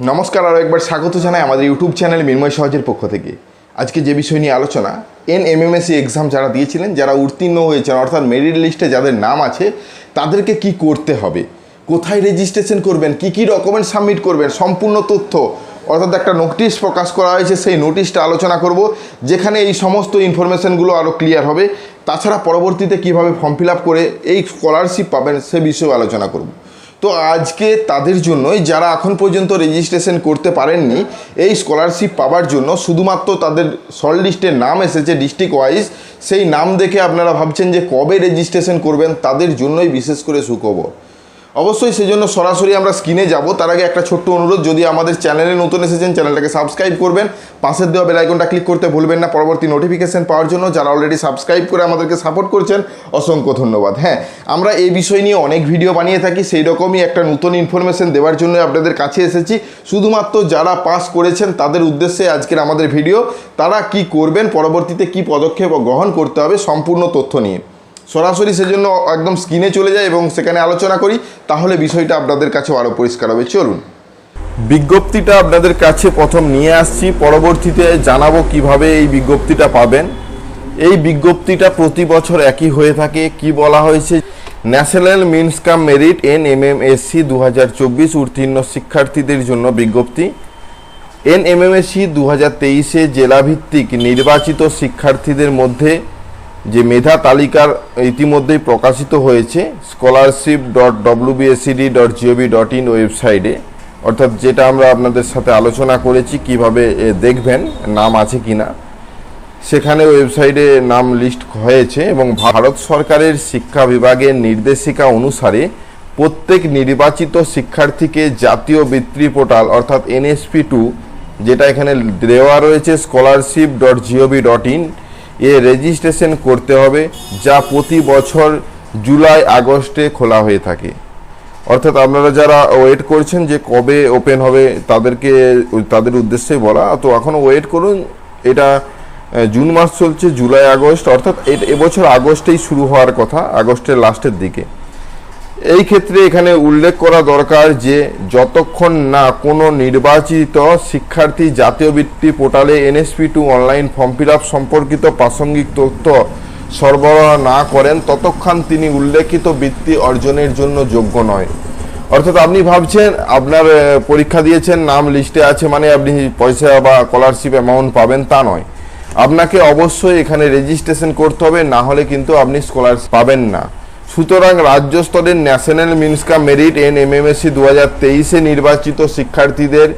নমস্কার, আরও একবার স্বাগত জানাই আমাদের ইউটিউব চ্যানেল মিনময় সহজের পক্ষ থেকে। আজকে যে বিষয় নিয়ে আলোচনা, এনএমএমএসসি এক্সাম যারা দিয়েছিলেন, যারা উত্তীর্ণ হয়েছেন অর্থাৎ মেরিট লিস্টে যাদের নাম আছে, তাদেরকে কি করতে হবে, কোথায় রেজিস্ট্রেশন করবেন, কি ডকুমেন্ট সাবমিট করবেন, সম্পূর্ণ তথ্য অর্থাৎ একটা নোটিশ প্রকাশ করা হয়েছে, সেই নোটিশটা আলোচনা করব, যেখানে এই সমস্ত ইনফরমেশানগুলো আরও ক্লিয়ার হবে। তাছাড়া পরবর্তীতে কিভাবে ফর্ম ফিল আপ করে এই স্কলারশিপ পাবেন সে বিষয়েও আলোচনা করব। তো আজকে তাদের জন্যই যারা এখন পর্যন্ত রেজিস্ট্রেশন করতে পারেননি, এই স্কলারশিপ পাওয়ার জন্য শুধুমাত্র তাদের শর্ট লিস্টের নাম এসেছে ডিস্ট্রিক্ট ওয়াইজ, সেই নাম দেখে আপনারা ভাবছেন যে কবে রেজিস্ট্রেশন করবেন, তাদের জন্যই বিশেষ করে সুখবর। অবশ্যই সেজন্য সরাসরি আমরা স্ক্রিনে যাব। তার আগে একটা ছোট্ট অনুরোধ, যদি আমাদের চ্যানেলে নতুন এসেছেন চ্যানেলটাকে সাবস্ক্রাইব করবেন, পাশের দেওয়া বেল আইকনটা ক্লিক করতে ভুলবেন না পরবর্তী নোটিফিকেশন পাওয়ার জন্য। যারা অলরেডি সাবস্ক্রাইব করে আমাদেরকে সাপোর্ট করছেন অসংখ্য ধন্যবাদ। হ্যাঁ, আমরা এই বিষয় নিয়ে অনেক ভিডিও বানিয়ে থাকি, সেই রকমই একটা নতুন ইনফরমেশন দেওয়ার জন্য আপনাদের কাছে এসেছি। শুধুমাত্র যারা পাস করেছেন তাদের উদ্দেশ্যে আজকের আমাদের ভিডিও। তারা কি করবেন, পরবর্তীতে কি পদক্ষেপ গ্রহণ করতে হবে, সম্পূর্ণ তথ্য নিয়ে সরাসরি সেজন্য একদম স্ক্রিনে চলে যায় এবং সেখানে আলোচনা করি, তাহলে বিষয়টা আপনাদের কাছে আরও পরিষ্কার হবে। চলুন, বিজ্ঞপ্তিটা আপনাদের কাছে প্রথম নিয়ে আসছি, পরবর্তীতে জানাবো কিভাবে এই বিজ্ঞপ্তিটা পাবেন। এই বিজ্ঞপ্তিটা প্রতি বছর একই হয়ে থাকে। কি বলা হয়েছে, ন্যাশনাল মিনস কাম মেরিট এনএমএমএসসি 2024 উত্তীর্ণ শিক্ষার্থীদের জন্য বিজ্ঞপ্তি। এনএমএমএসসি 2023-এ জেলাভিত্তিক নির্বাচিত শিক্ষার্থীদের মধ্যে যে মেধা তালিকার ইতিমধ্যেই প্রকাশিত হয়েছে scholarship.wbscd.gov.in ওয়েবসাইটে, অর্থাৎ যেটা আমরা আপনাদের সাথে আলোচনা করেছি কিভাবে দেখবেন নাম আছে কিনা, সেখানে ওয়েবসাইটে নাম লিস্ট হয়েছে। এবং ভারত সরকারের শিক্ষা বিভাগের নির্দেশিকা অনুসারে প্রত্যেক নির্বাচিত শিক্ষার্থীকে জাতীয় বৃত্তি পোর্টাল অর্থাৎ NSP2, যেটা এখানে দেওয়া রয়েছে scholarship.gov.in এ রেজিস্ট্রেশন করতে হবে, যা প্রতি বছর জুলাই আগস্টে খোলা হয়ে থাকে। অর্থাৎ আপনারা যারা ওয়েট করছেন যে কবে ওপেন হবে, তাদের উদ্দেশ্যে বলা, তো এখন ওয়েট করুন। এটা জুন মাস চলছে, জুলাই আগস্ট, অর্থাৎ এবছর আগস্টেই শুরু হওয়ার কথা, আগস্টের লাস্টের দিকে। এই ক্ষেত্রে এখানে উল্লেখ করা দরকার যে যতক্ষণ না কোনো নির্বাচিত শিক্ষার্থী জাতীয় বৃত্তি পোর্টালে NSP2 online form fill up সম্পর্কিত প্রাসঙ্গিক তথ্য সরবরাহ না করেন, ততক্ষণ তিনি উল্লেখিত বৃত্তি অর্জনের জন্য যোগ্য নয়। অর্থাৎ আপনি ভাবছেন আপনার পরীক্ষা দিয়েছেন, নাম লিস্টে আছে মানে আপনি পয়সা বা স্কলারশিপ অ্যামাউন্ট পাবেন, তা নয়। আপনাকে অবশ্যই এখানে রেজিস্ট্রেশন করতে হবে, না হলে কিন্তু আপনি স্কলারশিপ পাবেন না। সুতরাং রাজ্য স্তরের ন্যাশনাল মিনস কাম মেরিট এনএমএমএসসি 2023-এ নির্বাচিত শিক্ষার্থীদের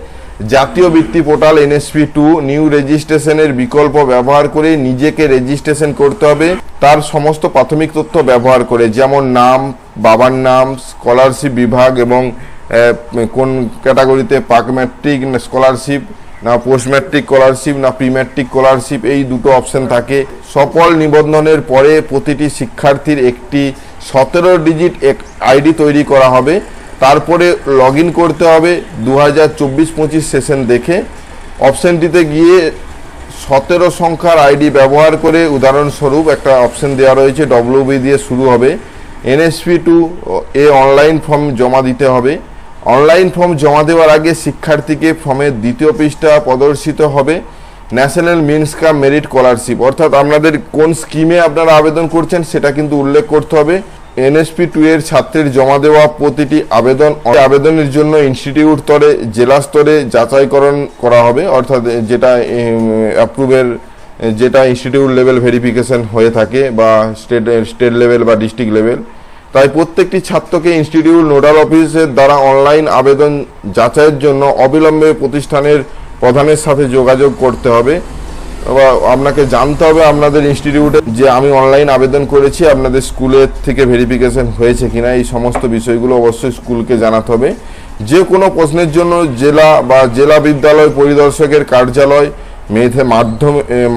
জাতীয় বৃত্তি পোর্টাল NSP2 নিউ রেজিস্ট্রেশনের বিকল্প ব্যবহার করে নিজেকে রেজিস্ট্রেশন করতে হবে। তার সমস্ত প্রাথমিক তথ্য ব্যবহার করে, যেমন নাম, বাবার নাম, স্কলারশিপ বিভাগ এবং কোন ক্যাটাগরিতে পাক ম্যাট্রিক স্কলারশিপ না পোস্ট ম্যাট্রিক স্কলারশিপ না প্রি ম্যাট্রিক স্কলারশিপ, এই দুটো অপশন থাকে। সফল নিবন্ধনের পরে প্রতিটি শিক্ষার্থীর একটি 17 ডিজিট আইডি তৈরি করা হবে। তারপরে লগ ইন করতে হবে 2024-25 সেশন দেখে। অপশনটিতে গিয়ে 17 সংখ্যার আইডি ব্যবহার করে, উদাহরণস্বরূপ একটা অপশন দেওয়া রয়েছে WB দিয়ে শুরু হবে, NSP2 এ অনলাইন ফর্ম জমা দিতে হবে। অনলাইন ফর্ম জমা দেওয়ার আগে শিক্ষার্থীকে ফর্মের দ্বিতীয় পৃষ্ঠা প্রদর্শিত হবে ন্যাশনাল মিনস কাম মেরিট স্কলারশিপ, অর্থাৎ আপনাদের কোন স্কিমে আপনারা আবেদন করছেন সেটা কিন্তু উল্লেখ করতে হবে। NSP2 এর ছাত্রের জমা দেওয়া প্রতিটি আবেদনের জন্য ইনস্টিটিউট স্তরে, জেলা স্তরে যাচাইকরণ করা হবে, অর্থাৎ যেটা অ্যাপ্রুভের যেটা ইনস্টিটিউট লেভেল ভেরিফিকেশন হয়ে থাকে বা স্টেট লেভেল বা ডিস্ট্রিক্ট লেভেল। তাই প্রত্যেকটি ছাত্রকে ইনস্টিটিউট নোডাল অফিসের দ্বারা অনলাইন আবেদন যাচাইয়ের জন্য অবিলম্বে প্রতিষ্ঠানের প্রধানের সাথে যোগাযোগ করতে হবে। বা আপনাকে জানতে হবে আপনাদের ইনস্টিটিউটে যে আমি অনলাইন আবেদন করেছি, আপনাদের স্কুলের থেকে ভেরিফিকেশন হয়েছে কিনা, এই সমস্ত বিষয়গুলো অবশ্যই স্কুলকে জানাতে হবে। যে কোনো প্রশ্নের জন্য জেলা বা জেলা বিদ্যালয় পরিদর্শকের কার্যালয়,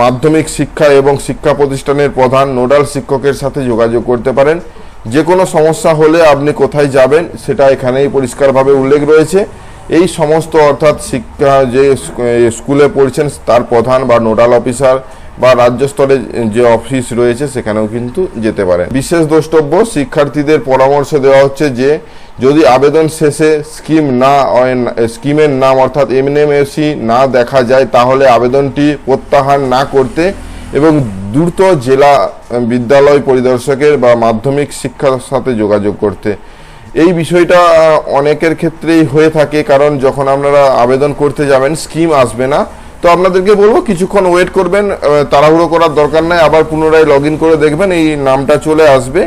মাধ্যমিক শিক্ষা এবং শিক্ষা প্রতিষ্ঠানের প্রধান নোডাল শিক্ষকের সাথে যোগাযোগ করতে পারেন। যে কোনো সমস্যা হলে আপনি কোথায় যাবেন সেটা এখানেই পরিষ্কারভাবে উল্লেখ রয়েছে। এই সমস্ত অর্থাৎ শিক্ষা যে স্কুলে পড়ছেন তার প্রধান বা নোডাল অফিসার বা রাজ্য স্তরে যে অফিস রয়েছে সেখানেও কিন্তু যেতে পারেন। বিশেষ দ্রষ্টব্য, শিক্ষার্থীদের পরামর্শ দেওয়া হচ্ছে যে যদি আবেদন শেষে স্কিমের নাম অর্থাৎ এনএমএসি না দেখা যায় তাহলে আবেদনটি প্রত্যাহার না করতে এবং দ্রুত জেলা বিদ্যালয় পরিদর্শকের বা মাধ্যমিক শিক্ষার সাথে যোগাযোগ করতে। এই বিষয়টা অনেকের ক্ষেত্রেই হয়ে থাকে, কারণ যখন আপনারা আবেদন করতে যাবেন স্কিম আসবে না, তো আপনাদেরকে বলবো কিছুক্ষণ ওয়েট করবেন, তাড়াহুড়ো করার দরকার নাই, আবার পুনরায় লগ ইন করে দেখবেন এই নামটা চলে আসবে।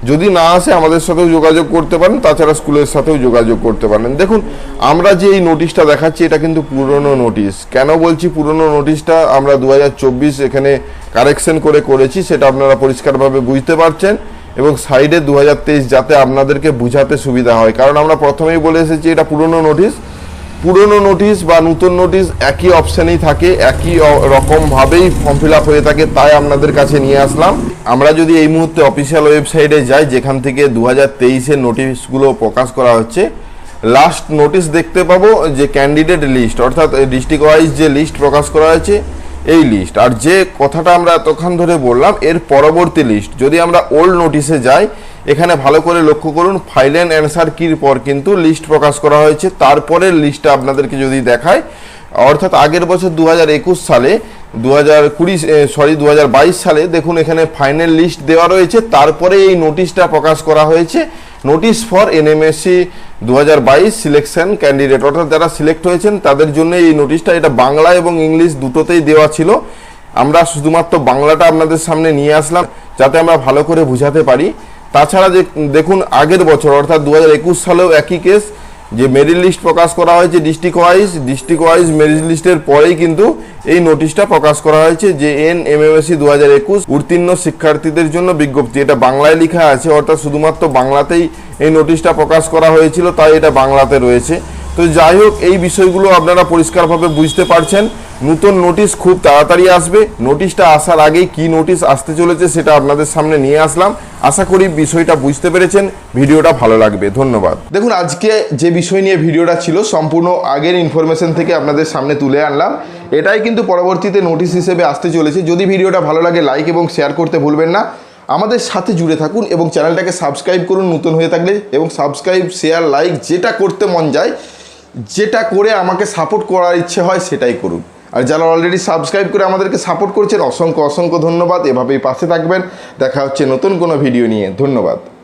যদি না আসে আমাদের সাথেও যোগাযোগ করতে পারেন, তাছাড়া স্কুলের সাথেও যোগাযোগ করতে পারেন। দেখুন আমরা যে এই নোটিশটা দেখাচ্ছি এটা কিন্তু পুরনো নোটিশ। কেন বলছি পুরনো নোটিশটা, আমরা 2024 এখানে কারেকশন করেছি, সেটা আপনারা পরিষ্কারভাবে বুঝতে পারছেন, এবং সাইডে 2023 যাতে আপনাদেরকে বুঝাতে সুবিধা হয়। কারণ আমরা প্রথমেই বলে এসেছি এটা পুরনো নোটিশ বা নতুন নোটিশ একই অপশানেই থাকে, একই রকমভাবেই ফর্ম ফিল আপ হয়ে থাকে, তাই আপনাদের কাছে নিয়ে আসলাম। আমরা যদি এই মুহূর্তে অফিসিয়াল ওয়েবসাইটে যাই, যেখান থেকে 2023-এর নোটিশগুলো প্রকাশ করা হচ্ছে, লাস্ট নোটিশ দেখতে পাবো যে ক্যান্ডিডেট লিস্ট অর্থাৎ ডিস্ট্রিক্ট ওয়াইজ যে লিস্ট প্রকাশ করা হয়েছে এই লিস্ট, আর যে কথাটা আমরা এতক্ষণ ধরে বললাম এর পরবর্তী লিস্ট। যদি আমরা ওল্ড নোটিশে যাই, এখানে ভালো করে লক্ষ্য করুন, ফাইল অ্যান্ড অ্যান্সার কির পর কিন্তু লিস্ট প্রকাশ করা হয়েছে, তারপরের লিস্টটা আপনাদেরকে যদি দেখায়, অর্থাৎ আগের বছর 2021 সালে 2022 সালে দেখুন এখানে ফাইনাল লিস্ট দেওয়া রয়েছে, তারপরে এই নোটিশটা প্রকাশ করা হয়েছে, নোটিশ ফর এনএমএসসি 2022 সিলেকশন ক্যান্ডিডেট, অর্থাৎ যারা সিলেক্ট হয়েছেন তাদের জন্য এই নোটিশটা। এটা বাংলা এবং ইংলিশ দুটোতেই দেওয়া ছিল, আমরা শুধুমাত্র বাংলাটা আপনাদের সামনে নিয়ে আসলাম যাতে আমরা ভালো করে বুঝাতে পারি। তাছাড়া যে দেখুন আগের বছর অর্থাৎ 2021 সালেও একই কেস, যে মেরিট লিস্ট প্রকাশ করা হয়েছে ডিস্ট্রিক্ট ওয়াইজ মেরিট লিস্টের পরেই কিন্তু এই নোটিশটা প্রকাশ করা হয়েছে যে এনএমএসসি 2021 উত্তীর্ণ শিক্ষার্থীদের জন্য বিজ্ঞপ্তি। এটা বাংলায় লেখা আছে, অর্থাৎ শুধুমাত্র বাংলাতেই এই নোটিশটা প্রকাশ করা হয়েছিল, তাই এটা বাংলাতে রয়েছে। তো যাই হোক, এই বিষয়গুলো আপনারা পরিষ্কারভাবে বুঝতে পারছেন। নতুন নোটিশ খুব তাড়াতাড়ি আসবে, নোটিশটা আসার আগেই কি নোটিশ আসতে চলেছে সেটা আপনাদের সামনে নিয়ে আসলাম। আশা করি বিষয়টা বুঝতে পেরেছেন, ভিডিওটা ভালো লাগবে। ধন্যবাদ। দেখুন আজকে যে বিষয় নিয়ে ভিডিওটা ছিল সম্পূর্ণ আগের ইনফরমেশন থেকে আপনাদের সামনে তুলে আনলাম, এটাই কিন্তু পরবর্তীতে নোটিশ হিসেবে আসতে চলেছে। যদি ভিডিওটা ভালো লাগে লাইক এবং শেয়ার করতে ভুলবেন না, আমাদের সাথে জুড়ে থাকুন এবং চ্যানেলটাকে সাবস্ক্রাইব করুন নতুন হয়ে থাকলে, এবং সাবস্ক্রাইব শেয়ার লাইক যেটা করতে মন যায়, যেটা করে আমাকে সাপোর্ট করার ইচ্ছে হয় সেটাই করুন। আর যারা অলরেডি সাবস্ক্রাইব করে আমাদেরকে সাপোর্ট করছেন অসংখ্য ধন্যবাদ। এভাবেই পাশে থাকবেন। দেখা হচ্ছে নতুন কোনো ভিডিও নিয়ে। ধন্যবাদ।